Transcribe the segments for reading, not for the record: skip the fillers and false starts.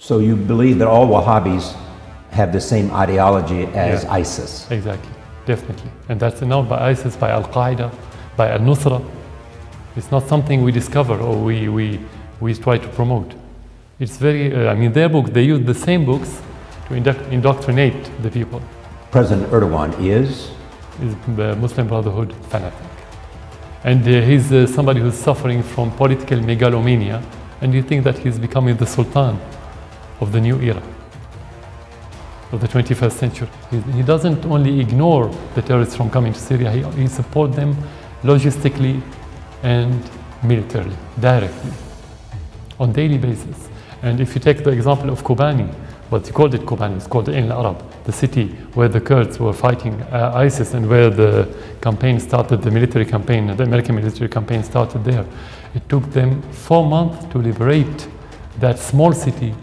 So you believe that all Wahhabis have the same ideology as ISIS? Exactly, definitely. And that's known by ISIS, by Al-Qaeda, by Al-Nusra. It's not something we discover or we try to promote. It's very, I mean, their books, they use the same books to indoctrinate the people. President Erdogan is the Muslim Brotherhood fanatic. And he's somebody who's suffering from political megalomania, and you think that he's becoming the Sultan of the new era, of the 21st century. He doesn't only ignore the terrorists from coming to Syria, he supports them logistically and militarily, directly, on daily basis. And if you take the example of Kobani, what you called it Kobani, it's called Ain al-Arab, the city where the Kurds were fighting ISIS and where the campaign started, the military campaign, the American military campaign started there. It took them 4 months to liberate that small city,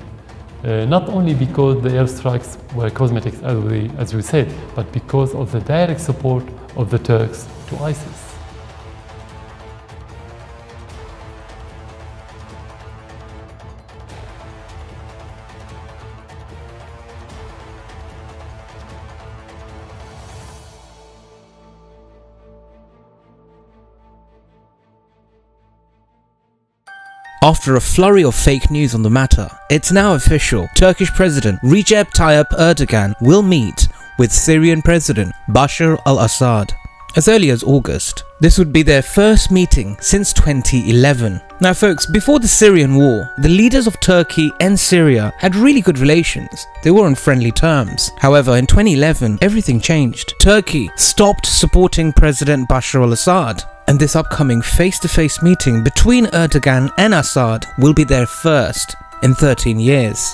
not only because the airstrikes were cosmetics, as we said, but because of the direct support of the Turks to ISIS. After a flurry of fake news on the matter, it's now official. Turkish President Recep Tayyip Erdogan will meet with Syrian President Bashar al-Assad as early as August. This would be their first meeting since 2011. Now folks, before the Syrian war, the leaders of Turkey and Syria had really good relations. They were on friendly terms. However, in 2011, everything changed. Turkey stopped supporting President Bashar al-Assad, and this upcoming face-to-face meeting between Erdogan and Assad will be their first in 13 years.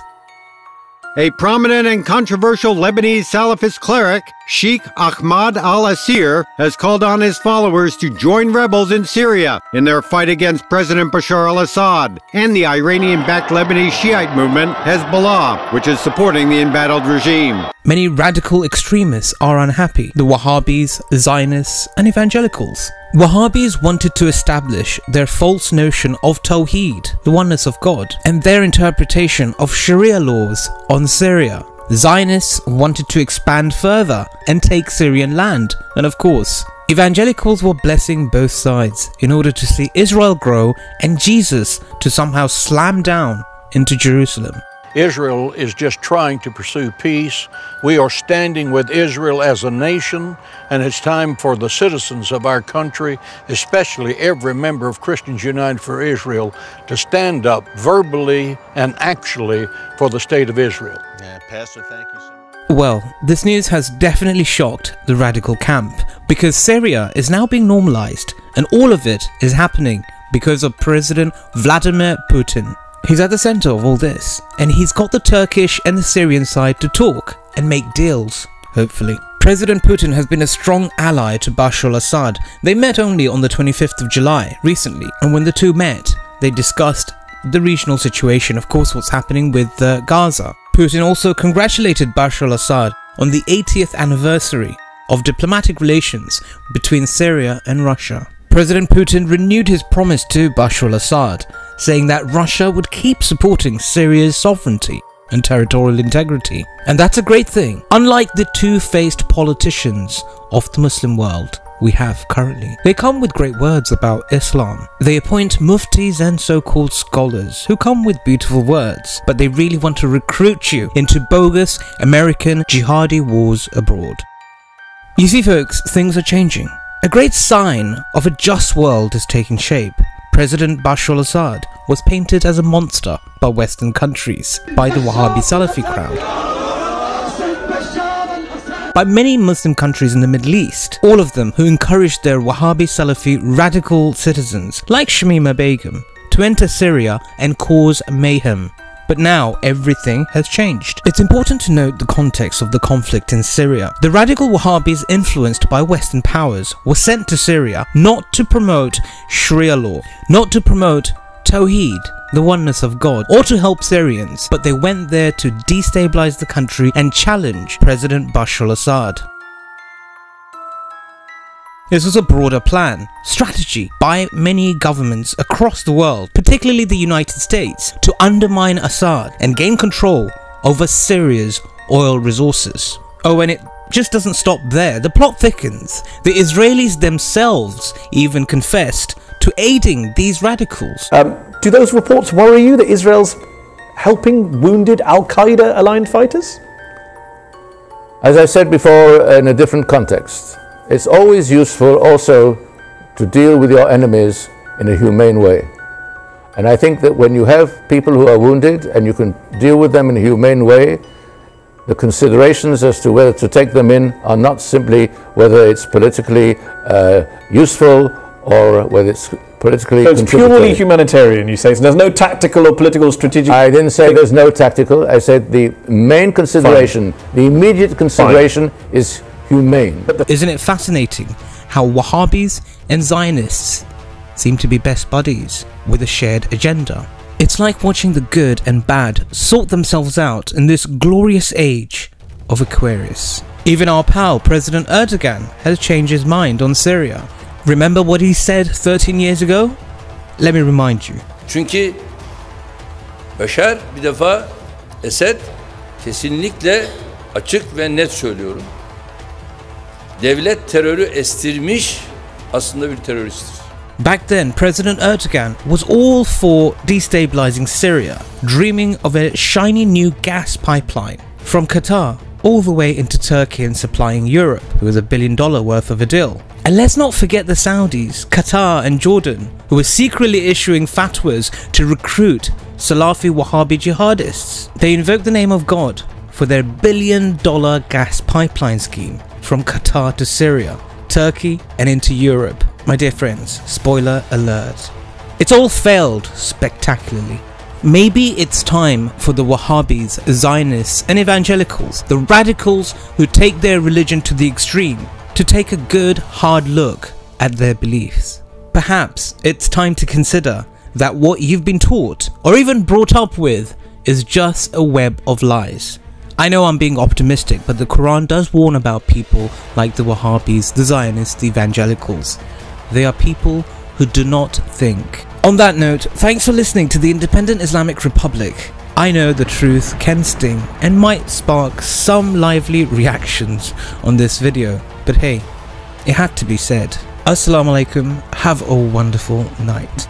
A prominent and controversial Lebanese Salafist cleric, Sheikh Ahmad al-Asir, has called on his followers to join rebels in Syria in their fight against President Bashar al-Assad and the Iranian-backed Lebanese Shiite movement Hezbollah, which is supporting the embattled regime. Many radical extremists are unhappy. The Wahhabis, Zionists and Evangelicals. Wahhabis wanted to establish their false notion of tawheed, the oneness of God, and their interpretation of sharia laws on Syria. Zionists wanted to expand further and take Syrian land, and of course, Evangelicals were blessing both sides in order to see Israel grow and Jesus to somehow slam down into Jerusalem. Israel is just trying to pursue peace. We are standing with Israel as a nation, and it's time for the citizens of our country, especially every member of Christians United for Israel, to stand up verbally and actually for the state of Israel. Yeah, Pastor, thank you so much. Well, this news has definitely shocked the radical camp, because Syria is now being normalized, and all of it is happening because of President Vladimir Putin. He's at the center of all this, and he's got the Turkish and the Syrian side to talk and make deals, hopefully. President Putin has been a strong ally to Bashar al-Assad. They met only on the 25th of July recently, and when the two met, they discussed the regional situation, of course what's happening with Gaza. Putin also congratulated Bashar al-Assad on the 80th anniversary of diplomatic relations between Syria and Russia. President Putin renewed his promise to Bashar al-Assad, saying that Russia would keep supporting Syria's sovereignty and territorial integrity. And that's a great thing. Unlike the two-faced politicians of the Muslim world we have currently, they come with great words about Islam. They appoint muftis and so-called scholars who come with beautiful words, but they really want to recruit you into bogus American jihadi wars abroad. You see folks, things are changing. A great sign of a just world is taking shape. President Bashar al-Assad was painted as a monster by Western countries, by the Wahhabi Salafi crowd, by many Muslim countries in the Middle East, all of them who encouraged their Wahhabi Salafi radical citizens, like Shamima Begum, to enter Syria and cause mayhem. But now everything has changed. It's important to note the context of the conflict in Syria. The radical Wahhabis influenced by Western powers were sent to Syria not to promote Sharia law, not to promote tawheed, the oneness of God, or to help Syrians, but they went there to destabilize the country and challenge President Bashar al-Assad. This was a broader plan, strategy by many governments across the world, particularly the United States, to undermine Assad and gain control over Syria's oil resources. Oh, and it just doesn't stop there. The plot thickens. The Israelis themselves even confessed to aiding these radicals. Do those reports worry you that Israel's helping wounded al-Qaeda aligned fighters? As I said before in a different context, it's always useful also to deal with your enemies in a humane way. And I think that when you have people who are wounded and you can deal with them in a humane way, the considerations as to whether to take them in are not simply whether it's politically useful or whether it's politically So it's purely humanitarian, you say? So there's no tactical or political strategic... I didn't say there's no tactical. I said the main consideration, the immediate consideration is humane. Isn't it fascinating how Wahhabis and Zionists seem to be best buddies with a shared agenda? It's like watching the good and bad sort themselves out in this glorious age of Aquarius. Even our pal President Erdogan has changed his mind on Syria. Remember what he said 13 years ago? Let me remind you. Çünkü Bashar bir defa Assad kesinlikle açık ve net söylüyorum. Devlet terörü estirmiş aslında bir teröristtir. Back then, President Erdogan was all for destabilizing Syria, dreaming of a shiny new gas pipeline from Qatar all the way into Turkey and supplying Europe with $1 billion worth of a deal. And let's not forget the Saudis, Qatar and Jordan, who were secretly issuing fatwas to recruit Salafi Wahhabi jihadists. They invoked the name of God for their $1 billion gas pipeline scheme from Qatar to Syria, Turkey and into Europe. My dear friends, spoiler alert. It's all failed spectacularly. Maybe it's time for the Wahhabis, Zionists and Evangelicals, the radicals who take their religion to the extreme, to take a good hard look at their beliefs. Perhaps it's time to consider that what you've been taught or even brought up with is just a web of lies. I know I'm being optimistic, but the Quran does warn about people like the Wahhabis, the Zionists, the Evangelicals. They are people who do not think. On that note, thanks for listening to the Independent Islamic Republic. I know the truth can sting and might spark some lively reactions on this video, but hey, it had to be said. Assalamu alaikum, have a wonderful night.